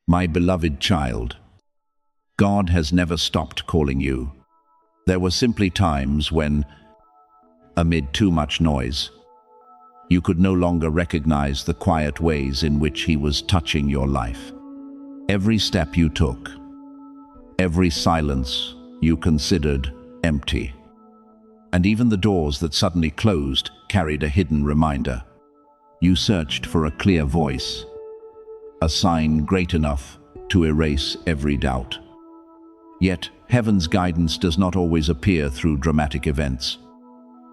My beloved child, God has never stopped calling you. There were simply times when, amid too much noise, you could no longer recognize the quiet ways in which He was touching your life. Every step you took, every silence you considered empty, and even the doors that suddenly closed carried a hidden reminder. You searched for a clear voice, a sign great enough to erase every doubt. Yet, heaven's guidance does not always appear through dramatic events.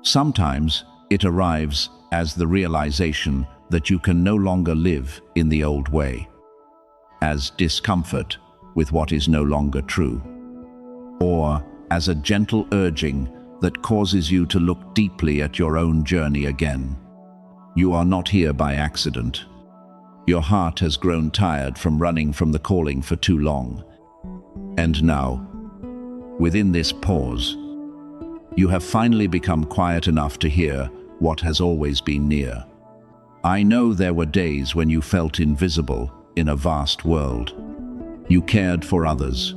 Sometimes it arrives as the realization that you can no longer live in the old way, as discomfort with what is no longer true, or as a gentle urging that causes you to look deeply at your own journey again. You are not here by accident. Your heart has grown tired from running from the calling for too long. And now, within this pause, you have finally become quiet enough to hear what has always been near. I know there were days when you felt invisible in a vast world. You cared for others,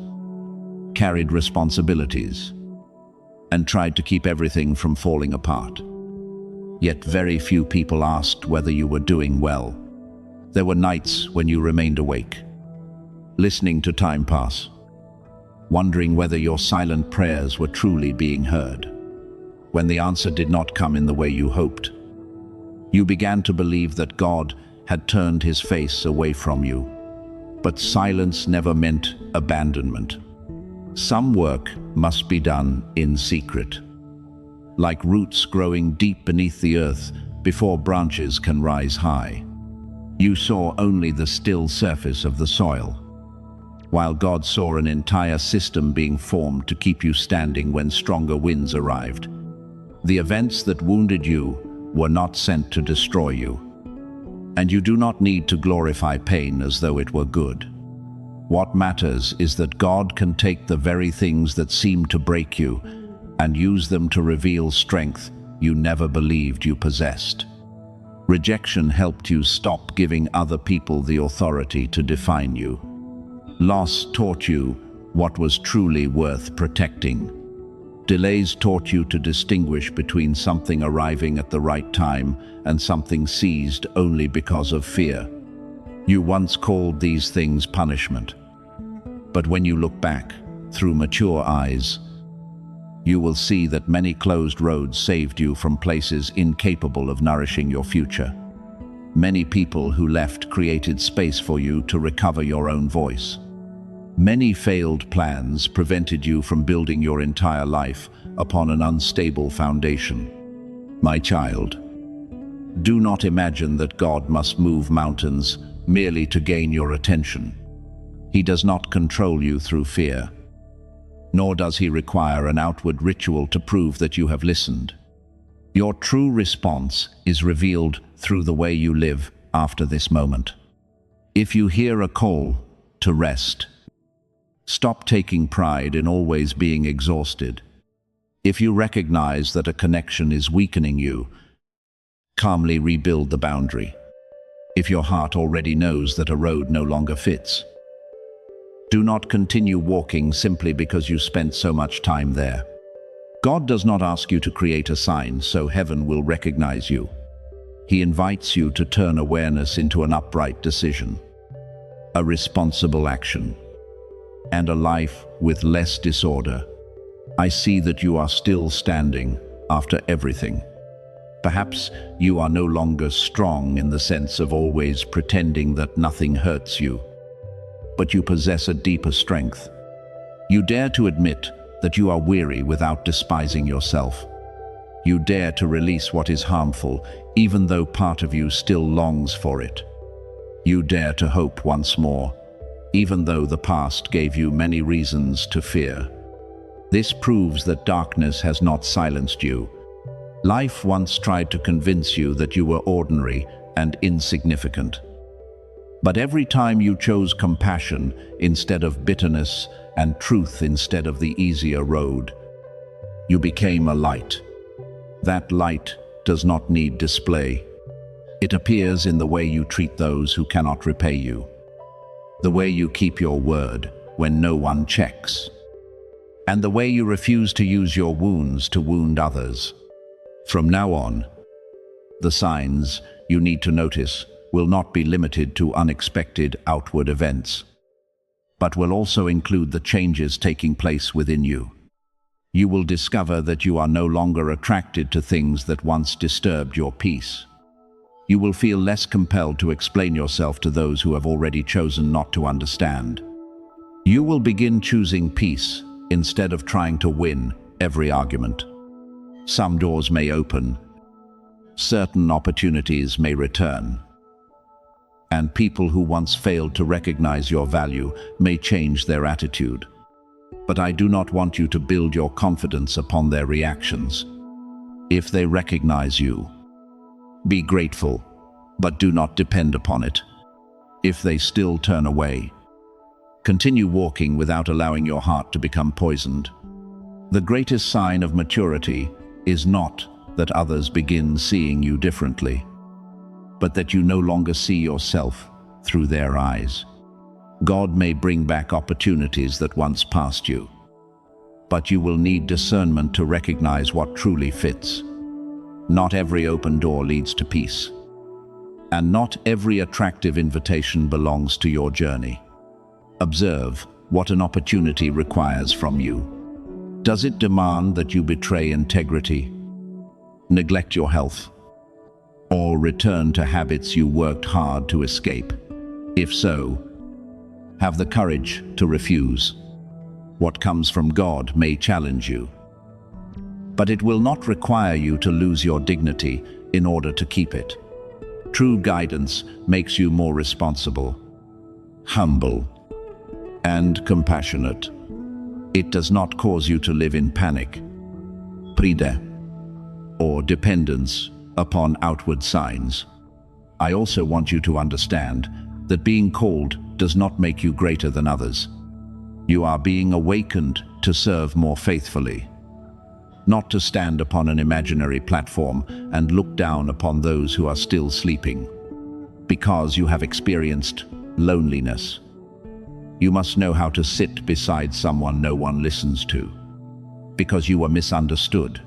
carried responsibilities, and tried to keep everything from falling apart. Yet very few people asked whether you were doing well. There were nights when you remained awake, listening to time pass, wondering whether your silent prayers were truly being heard. When the answer did not come in the way you hoped, you began to believe that God had turned His face away from you. But silence never meant abandonment. Some work must be done in secret, like roots growing deep beneath the earth before branches can rise high. You saw only the still surface of the soil, while God saw an entire system being formed to keep you standing when stronger winds arrived. The events that wounded you were not sent to destroy you, and you do not need to glorify pain as though it were good. What matters is that God can take the very things that seem to break you and use them to reveal strength you never believed you possessed. Rejection helped you stop giving other people the authority to define you. Loss taught you what was truly worth protecting. Delays taught you to distinguish between something arriving at the right time and something seized only because of fear. You once called these things punishment. But when you look back, through mature eyes, you will see that many closed roads saved you from places incapable of nourishing your future. Many people who left created space for you to recover your own voice. Many failed plans prevented you from building your entire life upon an unstable foundation. My child, do not imagine that God must move mountains merely to gain your attention. He does not control you through fear, nor does He require an outward ritual to prove that you have listened. Your true response is revealed through the way you live after this moment. If you hear a call to rest, stop taking pride in always being exhausted. If you recognize that a connection is weakening you, calmly rebuild the boundary. If your heart already knows that a road no longer fits, do not continue walking simply because you spent so much time there. God does not ask you to create a sign so heaven will recognize you. He invites you to turn awareness into an upright decision, a responsible action, and a life with less disorder. I see that you are still standing after everything. Perhaps you are no longer strong in the sense of always pretending that nothing hurts you, but you possess a deeper strength. You dare to admit that you are weary without despising yourself. You dare to release what is harmful, even though part of you still longs for it. You dare to hope once more, even though the past gave you many reasons to fear. This proves that darkness has not silenced you. Life once tried to convince you that you were ordinary and insignificant. But every time you chose compassion instead of bitterness and truth instead of the easier road, you became a light. That light does not need display. It appears in the way you treat those who cannot repay you. the way you keep your word when no one checks, and the way you refuse to use your wounds to wound others. From now on, the signs you need to notice will not be limited to unexpected outward events, but will also include the changes taking place within you. You will discover that you are no longer attracted to things that once disturbed your peace. You will feel less compelled to explain yourself to those who have already chosen not to understand. You will begin choosing peace instead of trying to win every argument. Some doors may open, certain opportunities may return, and people who once failed to recognize your value may change their attitude. But I do not want you to build your confidence upon their reactions. If they recognize you, be grateful, but do not depend upon it. If they still turn away, continue walking without allowing your heart to become poisoned. The greatest sign of maturity is not that others begin seeing you differently, but that you no longer see yourself through their eyes. God may bring back opportunities that once passed you, but you will need discernment to recognize what truly fits. Not every open door leads to peace, and not every attractive invitation belongs to your journey. Observe what an opportunity requires from you. Does it demand that you betray integrity, neglect your health, or return to habits you worked hard to escape? If so, have the courage to refuse. What comes from God may challenge you, but it will not require you to lose your dignity in order to keep it. True guidance makes you more responsible, humble, and compassionate. It does not cause you to live in panic, pride, or dependence upon outward signs. I also want you to understand that being called does not make you greater than others. You are being awakened to serve more faithfully, not to stand upon an imaginary platform and look down upon those who are still sleeping. Because you have experienced loneliness, you must know how to sit beside someone no one listens to. Because you were misunderstood,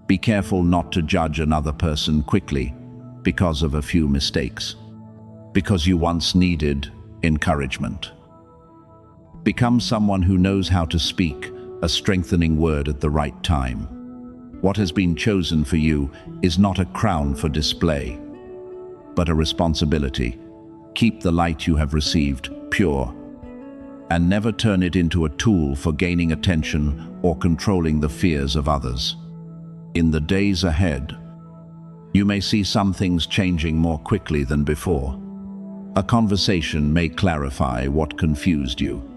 be careful not to judge another person quickly because of a few mistakes. Because you once needed encouragement, become someone who knows how to speak a strengthening word at the right time. What has been chosen for you is not a crown for display, but a responsibility. Keep the light you have received pure, and never turn it into a tool for gaining attention or controlling the fears of others. In the days ahead, you may see some things changing more quickly than before. A conversation may clarify what confused you.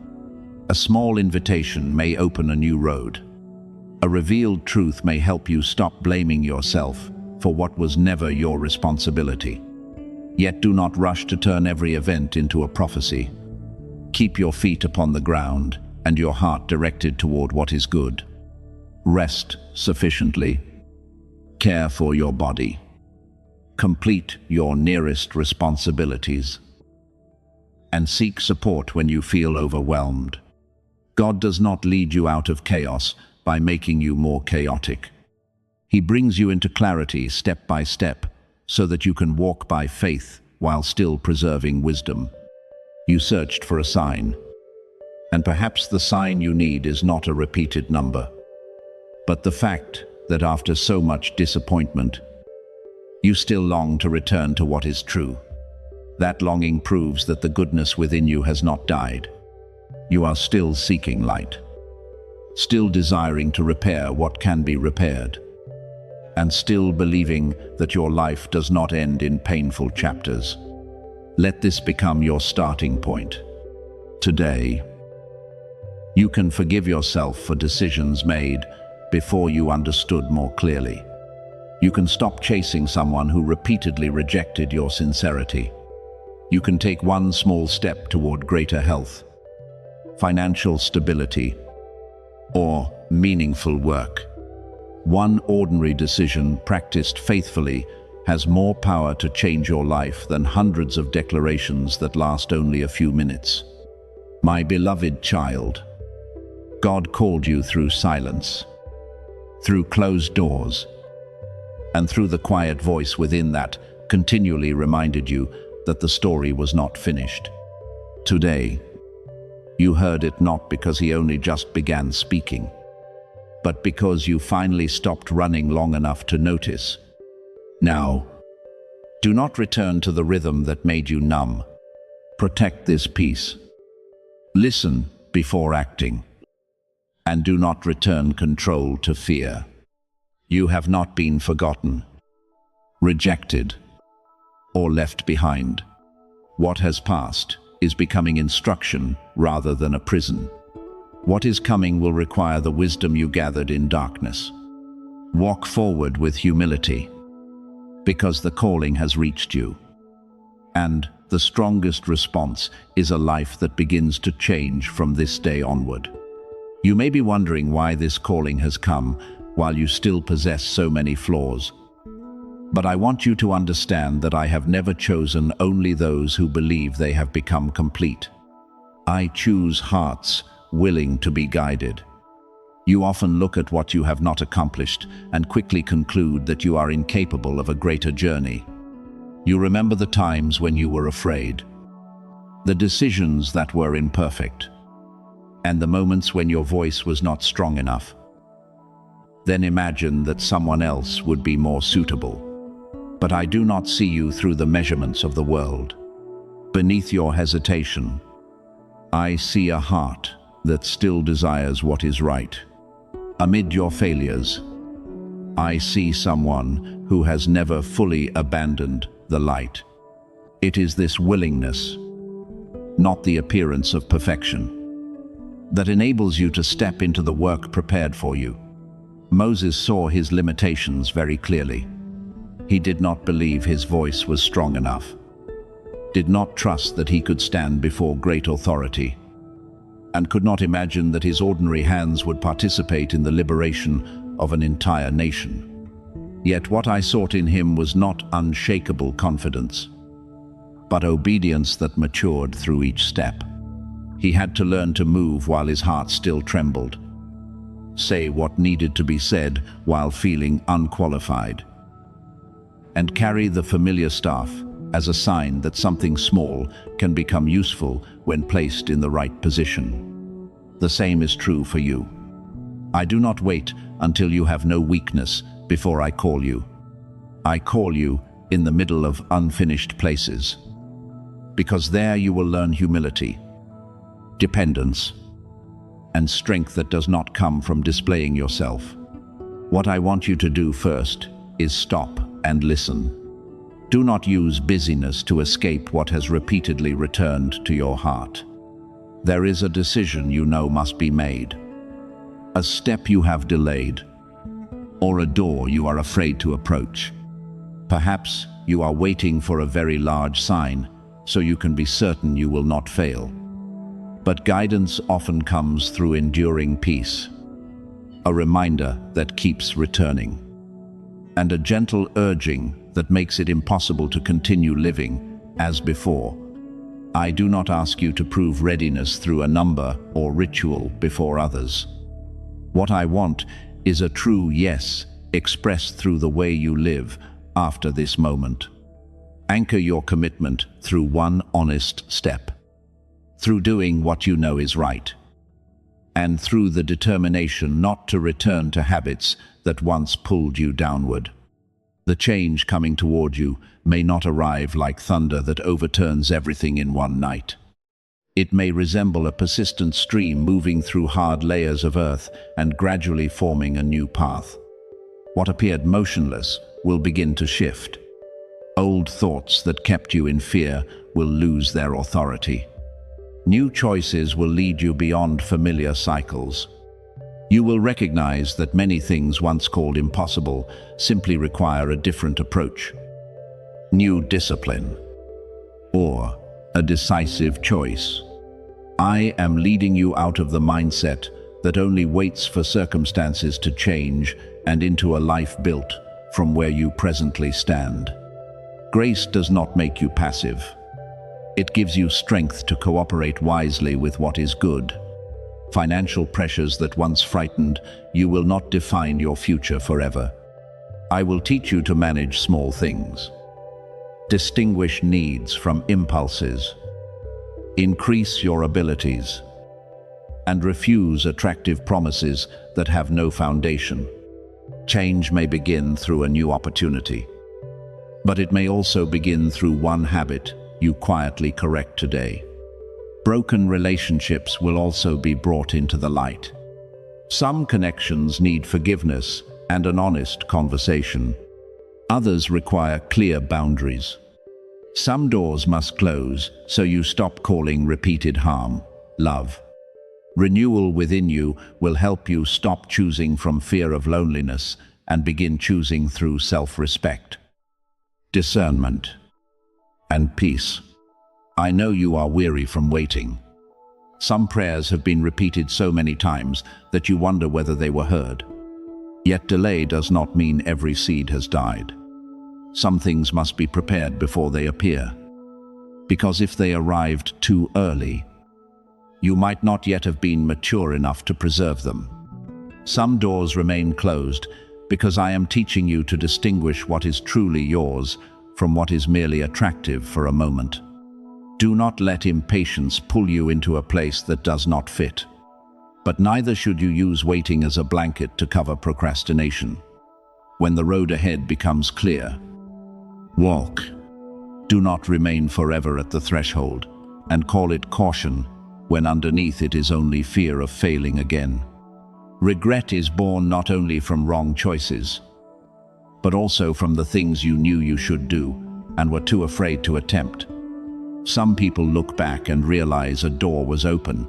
A small invitation may open a new road. A revealed truth may help you stop blaming yourself for what was never your responsibility. Yet do not rush to turn every event into a prophecy. Keep your feet upon the ground and your heart directed toward what is good. Rest sufficiently. Care for your body. Complete your nearest responsibilities, and seek support when you feel overwhelmed. God does not lead you out of chaos by making you more chaotic. He brings you into clarity step by step so that you can walk by faith while still preserving wisdom. You searched for a sign, and perhaps the sign you need is not a repeated number, but the fact that after so much disappointment, you still long to return to what is true. That longing proves that the goodness within you has not died. You are still seeking light, still desiring to repair what can be repaired, and still believing that your life does not end in painful chapters. Let this become your starting point. Today, you can forgive yourself for decisions made before you understood more clearly. You can stop chasing someone who repeatedly rejected your sincerity. You can take one small step toward greater health, financial stability, or meaningful work. One ordinary decision practiced faithfully has more power to change your life than hundreds of declarations that last only a few minutes. My beloved child, God called you through silence, through closed doors, and through the quiet voice within that continually reminded you that the story was not finished. Today, you heard it not because he only just began speaking, but because you finally stopped running long enough to notice. Now, do not return to the rhythm that made you numb. Protect this peace. Listen before acting. And do not return control to fear. You have not been forgotten, rejected, or left behind. What has passed is becoming instruction rather than a prison. What is coming will require the wisdom you gathered in darkness. Walk forward with humility, because the calling has reached you. And the strongest response is a life that begins to change from this day onward. You may be wondering why this calling has come while you still possess so many flaws. But I want you to understand that I have never chosen only those who believe they have become complete. I choose hearts willing to be guided. You often look at what you have not accomplished and quickly conclude that you are incapable of a greater journey. You remember the times when you were afraid, the decisions that were imperfect, and the moments when your voice was not strong enough. Then imagine that someone else would be more suitable. But I do not see you through the measurements of the world. Beneath your hesitation, I see a heart that still desires what is right. Amid your failures, I see someone who has never fully abandoned the light. It is this willingness, not the appearance of perfection, that enables you to step into the work prepared for you. Moses saw his limitations very clearly. He did not believe his voice was strong enough, did not trust that he could stand before great authority, and could not imagine that his ordinary hands would participate in the liberation of an entire nation. Yet what I sought in him was not unshakable confidence, but obedience that matured through each step. He had to learn to move while his heart still trembled, say what needed to be said while feeling unqualified, and carry the familiar staff as a sign that something small can become useful when placed in the right position. The same is true for you. I do not wait until you have no weakness before I call you. I call you in the middle of unfinished places, because there you will learn humility, dependence, and strength that does not come from displaying yourself. What I want you to do first is stop and listen. Do not use busyness to escape what has repeatedly returned to your heart. There is a decision you know must be made, a step you have delayed, or a door you are afraid to approach. Perhaps you are waiting for a very large sign so you can be certain you will not fail. But guidance often comes through enduring peace, a reminder that keeps returning, and a gentle urging that makes it impossible to continue living as before. I do not ask you to prove readiness through a number or ritual before others. What I want is a true yes expressed through the way you live after this moment. Anchor your commitment through one honest step, through doing what you know is right, and through the determination not to return to habits that once pulled you downward. The change coming toward you may not arrive like thunder that overturns everything in one night. It may resemble a persistent stream moving through hard layers of earth and gradually forming a new path. What appeared motionless will begin to shift. Old thoughts that kept you in fear will lose their authority. New choices will lead you beyond familiar cycles. You will recognize that many things once called impossible simply require a different approach. New discipline, or a decisive choice. I am leading you out of the mindset that only waits for circumstances to change and into a life built from where you presently stand. Grace does not make you passive. It gives you strength to cooperate wisely with what is good. Financial pressures that once frightened you will not define your future forever. I will teach you to manage small things. Distinguish needs from impulses. Increase your abilities. And refuse attractive promises that have no foundation. Change may begin through a new opportunity, but it may also begin through one habit you quietly correct today. Broken relationships will also be brought into the light. Some connections need forgiveness and an honest conversation. Others require clear boundaries. Some doors must close so you stop calling repeated harm love. Renewal within you will help you stop choosing from fear of loneliness and begin choosing through self-respect, discernment, and peace. I know you are weary from waiting. Some prayers have been repeated so many times that you wonder whether they were heard. Yet delay does not mean every seed has died. Some things must be prepared before they appear. Because if they arrived too early, you might not yet have been mature enough to preserve them. Some doors remain closed because I am teaching you to distinguish what is truly yours from what is merely attractive for a moment. Do not let impatience pull you into a place that does not fit. But neither should you use waiting as a blanket to cover procrastination. When the road ahead becomes clear, walk. Do not remain forever at the threshold and call it caution when underneath it is only fear of failing again. Regret is born not only from wrong choices, but also from the things you knew you should do and were too afraid to attempt. Some people look back and realize a door was open,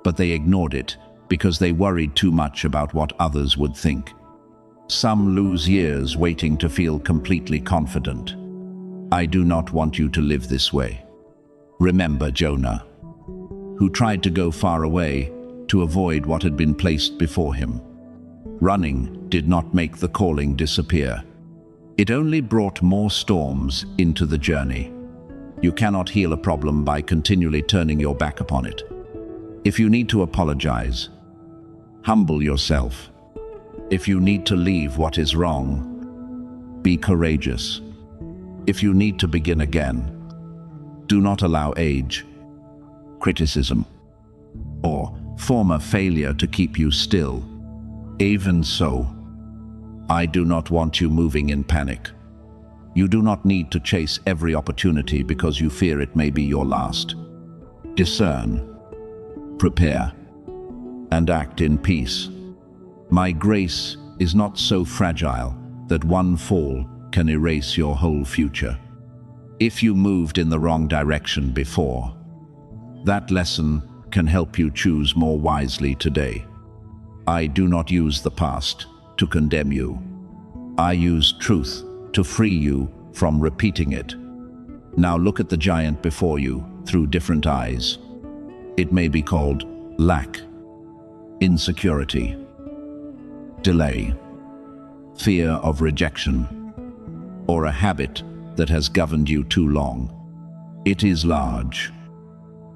but they ignored it because they worried too much about what others would think. Some lose years waiting to feel completely confident. I do not want you to live this way. Remember Jonah, who tried to go far away to avoid what had been placed before him. Running did not make the calling disappear. It only brought more storms into the journey. You cannot heal a problem by continually turning your back upon it. If you need to apologize, humble yourself. If you need to leave what is wrong, be courageous. If you need to begin again, do not allow age, criticism, or former failure to keep you still. Even so, I do not want you moving in panic. You do not need to chase every opportunity because you fear it may be your last. Discern, prepare, and act in peace. My grace is not so fragile that one fall can erase your whole future. If you moved in the wrong direction before, that lesson can help you choose more wisely today. I do not use the past to condemn you. I use truth to free you from repeating it. Now look at the giant before you through different eyes. It may be called lack, insecurity, delay, fear of rejection, or a habit that has governed you too long. It is large,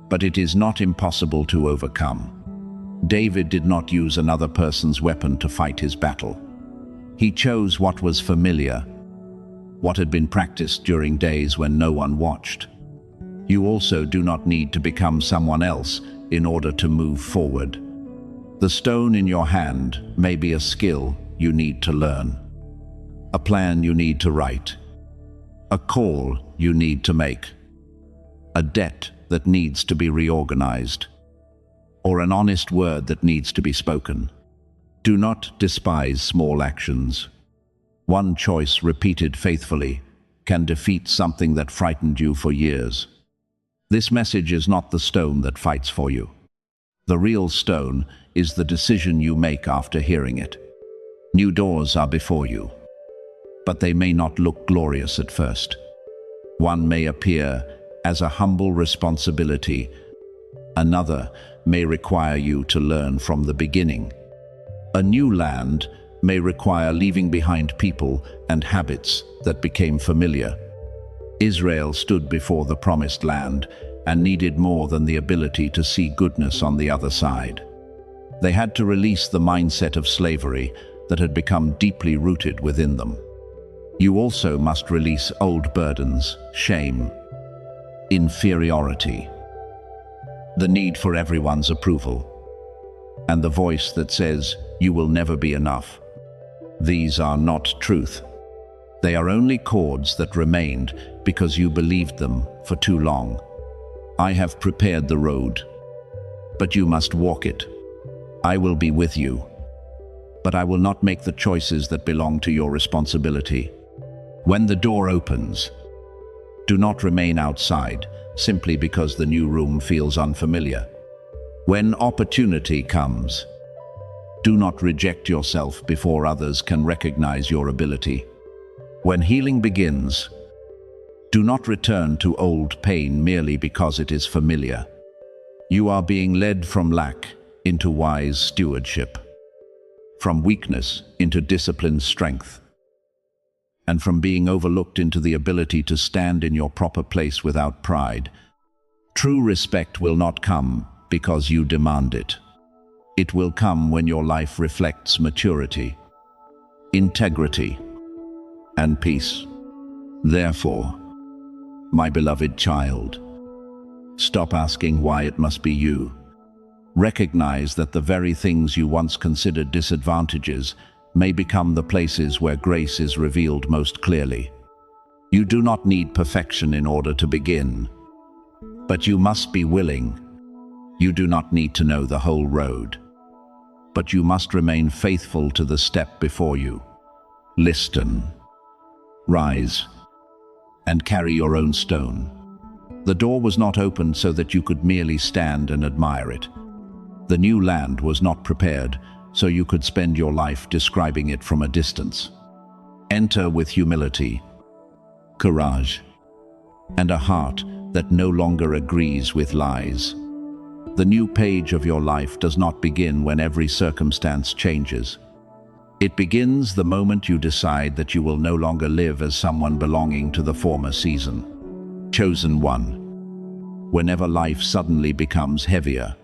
but it is not impossible to overcome. David did not use another person's weapon to fight his battle. He chose what was familiar, what had been practiced during days when no one watched. You also do not need to become someone else in order to move forward. The stone in your hand may be a skill you need to learn, a plan you need to write, a call you need to make, a debt that needs to be reorganized, or an honest word that needs to be spoken. Do not despise small actions. One choice repeated faithfully can defeat something that frightened you for years. This message is not the stone that fights for you. The real stone is the decision you make after hearing it. New doors are before you, but they may not look glorious at first. One may appear as a humble responsibility. Another may require you to learn from the beginning. A new land may require leaving behind people and habits that became familiar. Israel stood before the promised land and needed more than the ability to see goodness on the other side. They had to release the mindset of slavery that had become deeply rooted within them. You also must release old burdens, shame, inferiority, the need for everyone's approval, and the voice that says, "You will never be enough." These are not truth. They are only cords that remained because you believed them for too long. I have prepared the road, but you must walk it. I will be with you, but I will not make the choices that belong to your responsibility. When the door opens, do not remain outside simply because the new room feels unfamiliar. When opportunity comes, do not reject yourself before others can recognize your ability. When healing begins, do not return to old pain merely because it is familiar. You are being led from lack into wise stewardship, from weakness into disciplined strength, and from being overlooked into the ability to stand in your proper place without pride. True respect will not come because you demand it. It will come when your life reflects maturity, integrity, and peace. Therefore, my beloved child, stop asking why it must be you. Recognize that the very things you once considered disadvantages may become the places where grace is revealed most clearly. You do not need perfection in order to begin, but you must be willing. You do not need to know the whole road, but you must remain faithful to the step before you. Listen, rise, and carry your own stone. The door was not opened so that you could merely stand and admire it. The new land was not prepared so you could spend your life describing it from a distance. Enter with humility, courage, and a heart that no longer agrees with lies. The new page of your life does not begin when every circumstance changes. It begins the moment you decide that you will no longer live as someone belonging to the former season. Chosen one. Whenever life suddenly becomes heavier,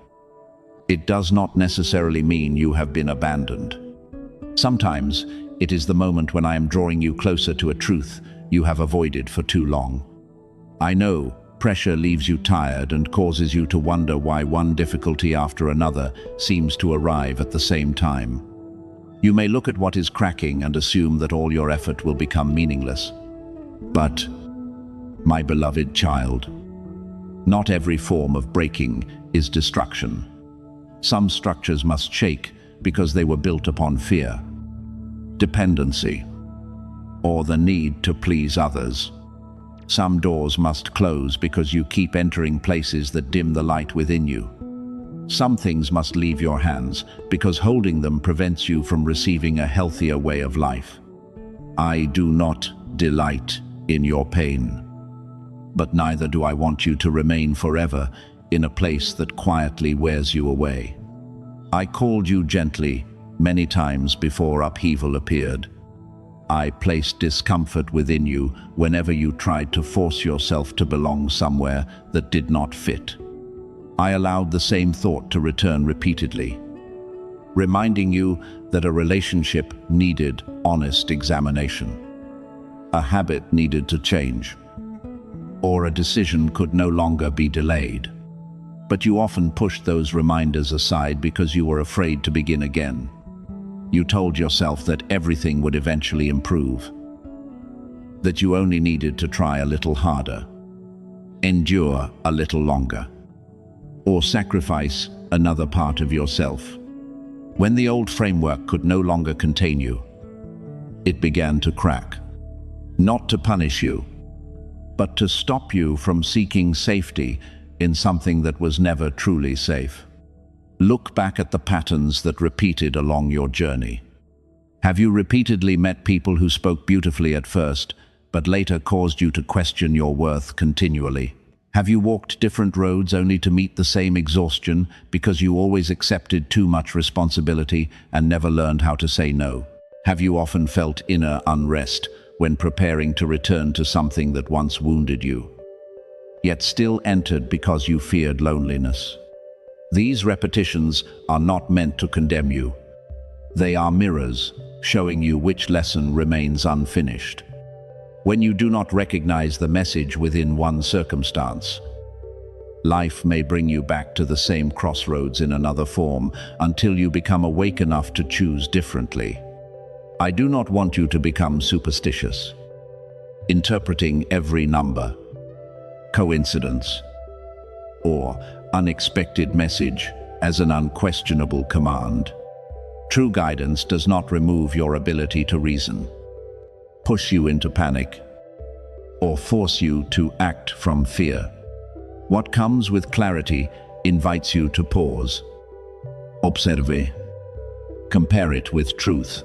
it does not necessarily mean you have been abandoned. Sometimes it is the moment when I am drawing you closer to a truth you have avoided for too long. I know pressure leaves you tired and causes you to wonder why one difficulty after another seems to arrive at the same time. You may look at what is cracking and assume that all your effort will become meaningless. But, my beloved child, not every form of breaking is destruction. Some structures must shake because they were built upon fear, dependency, or the need to please others. Some doors must close because you keep entering places that dim the light within you. Some things must leave your hands because holding them prevents you from receiving a healthier way of life. I do not delight in your pain, but neither do I want you to remain forever in a place that quietly wears you away. I called you gently many times before upheaval appeared. I placed discomfort within you whenever you tried to force yourself to belong somewhere that did not fit. I allowed the same thought to return repeatedly, reminding you that a relationship needed honest examination, a habit needed to change, or a decision could no longer be delayed. But you often pushed those reminders aside because you were afraid to begin again. You told yourself that everything would eventually improve, that you only needed to try a little harder, endure a little longer, or sacrifice another part of yourself. When the old framework could no longer contain you, it began to crack, not to punish you, but to stop you from seeking safety in something that was never truly safe. Look back at the patterns that repeated along your journey. Have you repeatedly met people who spoke beautifully at first, but later caused you to question your worth continually? Have you walked different roads only to meet the same exhaustion because you always accepted too much responsibility and never learned how to say no? Have you often felt inner unrest when preparing to return to something that once wounded you, yet still entered because you feared loneliness? These repetitions are not meant to condemn you. They are mirrors, showing you which lesson remains unfinished. When you do not recognize the message within one circumstance, life may bring you back to the same crossroads in another form until you become awake enough to choose differently. I do not want you to become superstitious, interpreting every number, coincidence, or unexpected message as an unquestionable command. True guidance does not remove your ability to reason, push you into panic, or force you to act from fear. What comes with clarity invites you to pause, observe, compare it with truth,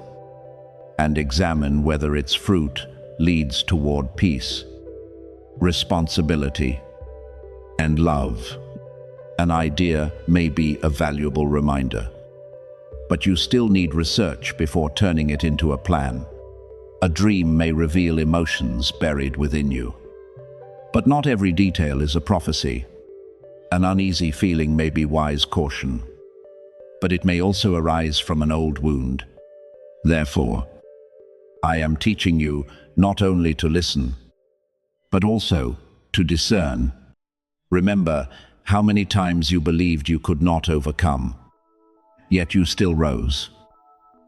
and examine whether its fruit leads toward peace, responsibility, and love. An idea may be a valuable reminder, but you still need research before turning it into a plan. A dream may reveal emotions buried within you, but not every detail is a prophecy. An uneasy feeling may be wise caution, but it may also arise from an old wound. Therefore, I am teaching you not only to listen, but also to discern. Remember how many times you believed you could not overcome, yet you still rose.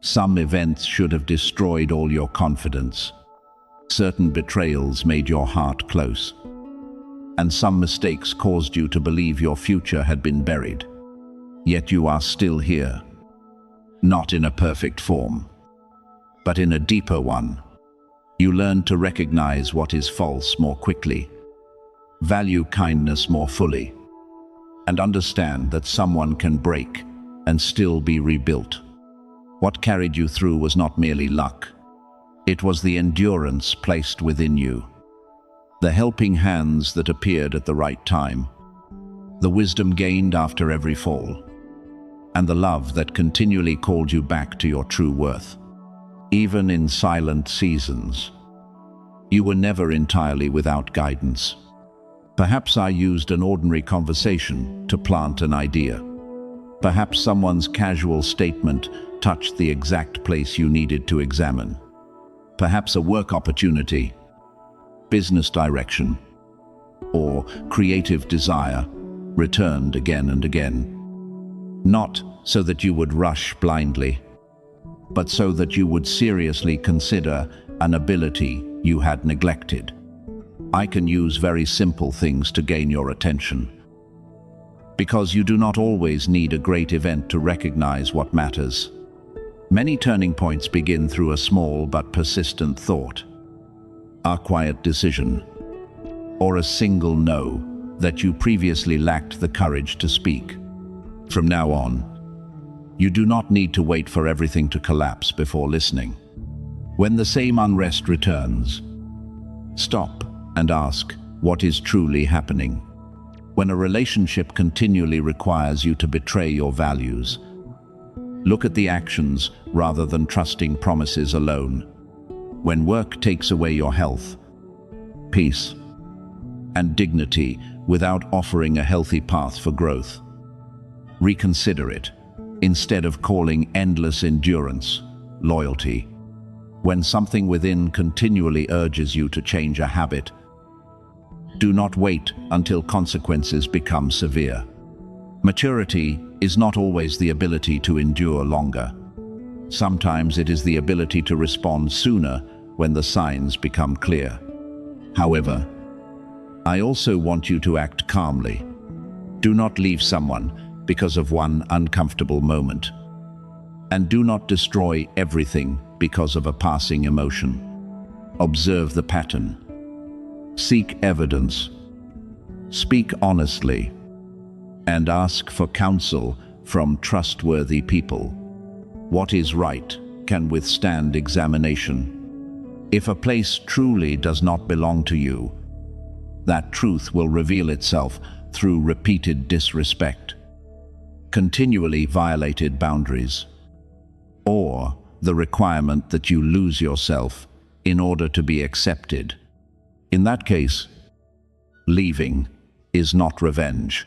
Some events should have destroyed all your confidence. Certain betrayals made your heart close, and some mistakes caused you to believe your future had been buried. Yet you are still here, not in a perfect form, but in a deeper one. You learn to recognize what is false more quickly, value kindness more fully, and understand that someone can break and still be rebuilt. What carried you through was not merely luck. It was the endurance placed within you, the helping hands that appeared at the right time, the wisdom gained after every fall, and the love that continually called you back to your true worth. Even in silent seasons, you were never entirely without guidance. Perhaps I used an ordinary conversation to plant an idea. Perhaps someone's casual statement touched the exact place you needed to examine. Perhaps a work opportunity, business direction, or creative desire returned again and again. Not so that you would rush blindly, but so that you would seriously consider an ability you had neglected. I can use very simple things to gain your attention, because you do not always need a great event to recognize what matters. Many turning points begin through a small but persistent thought, a quiet decision, or a single no that you previously lacked the courage to speak. From now on, you do not need to wait for everything to collapse before listening. When the same unrest returns, stop and ask what is truly happening. When a relationship continually requires you to betray your values, look at the actions rather than trusting promises alone. When work takes away your health, peace, and dignity without offering a healthy path for growth, reconsider it, instead of calling endless endurance loyalty. When something within continually urges you to change a habit, do not wait until consequences become severe. Maturity is not always the ability to endure longer. Sometimes it is the ability to respond sooner when the signs become clear. However, I also want you to act calmly. Do not leave someone because of one uncomfortable moment. And do not destroy everything because of a passing emotion. Observe the pattern. Seek evidence. Speak honestly. And ask for counsel from trustworthy people. What is right can withstand examination. If a place truly does not belong to you, that truth will reveal itself through repeated disrespect, continually violated boundaries, or the requirement that you lose yourself in order to be accepted. In that case, leaving is not revenge.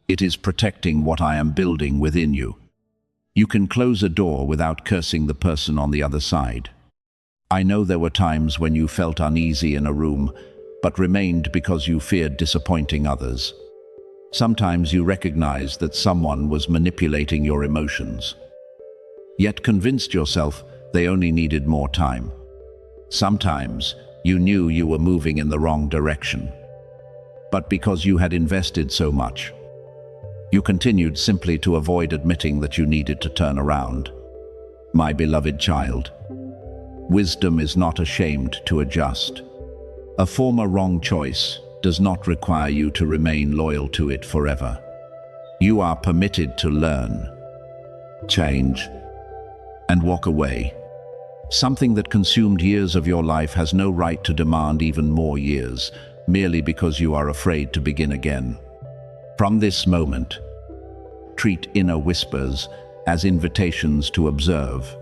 It is protecting what I am building within you. You can close a door without cursing the person on the other side. I know there were times when you felt uneasy in a room, but remained because you feared disappointing others. Sometimes you recognized that someone was manipulating your emotions, yet convinced yourself they only needed more time. Sometimes you knew you were moving in the wrong direction, but because you had invested so much, you continued simply to avoid admitting that you needed to turn around. My beloved child, wisdom is not ashamed to adjust. A former wrong choice does not require you to remain loyal to it forever. You are permitted to learn, change, and walk away. Something that consumed years of your life has no right to demand even more years, merely because you are afraid to begin again. From this moment, treat inner whispers as invitations to observe,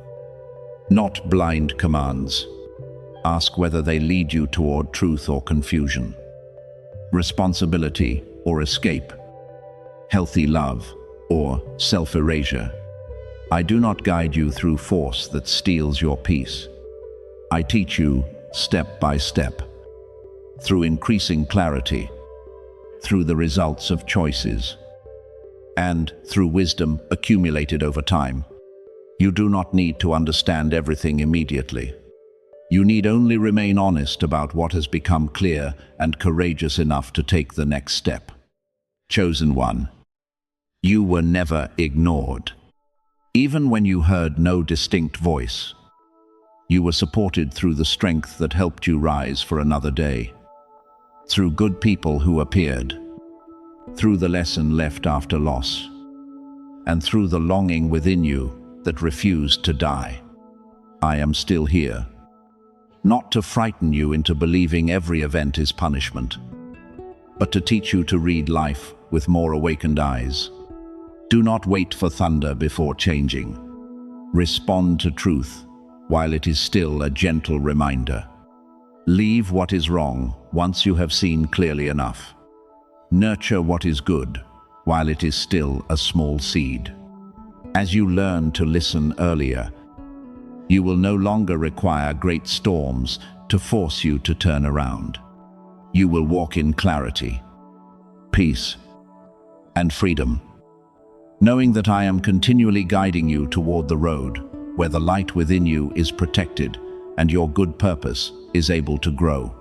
not blind commands. Ask whether they lead you toward truth or confusion, responsibility or escape, healthy love or self-erasure. I do not guide you through force that steals your peace. I teach you step by step, through increasing clarity, through the results of choices, and through wisdom accumulated over time. You do not need to understand everything immediately. You need only remain honest about what has become clear and courageous enough to take the next step. Chosen one, you were never ignored. Even when you heard no distinct voice, you were supported through the strength that helped you rise for another day, through good people who appeared, through the lesson left after loss, and through the longing within you that refused to die. I am still here, not to frighten you into believing every event is punishment, but to teach you to read life with more awakened eyes. Do not wait for thunder before changing. Respond to truth while it is still a gentle reminder. Leave what is wrong once you have seen clearly enough. Nurture what is good while it is still a small seed. As you learn to listen earlier, you will no longer require great storms to force you to turn around. You will walk in clarity, peace, and freedom, knowing that I am continually guiding you toward the road where the light within you is protected and your good purpose is able to grow.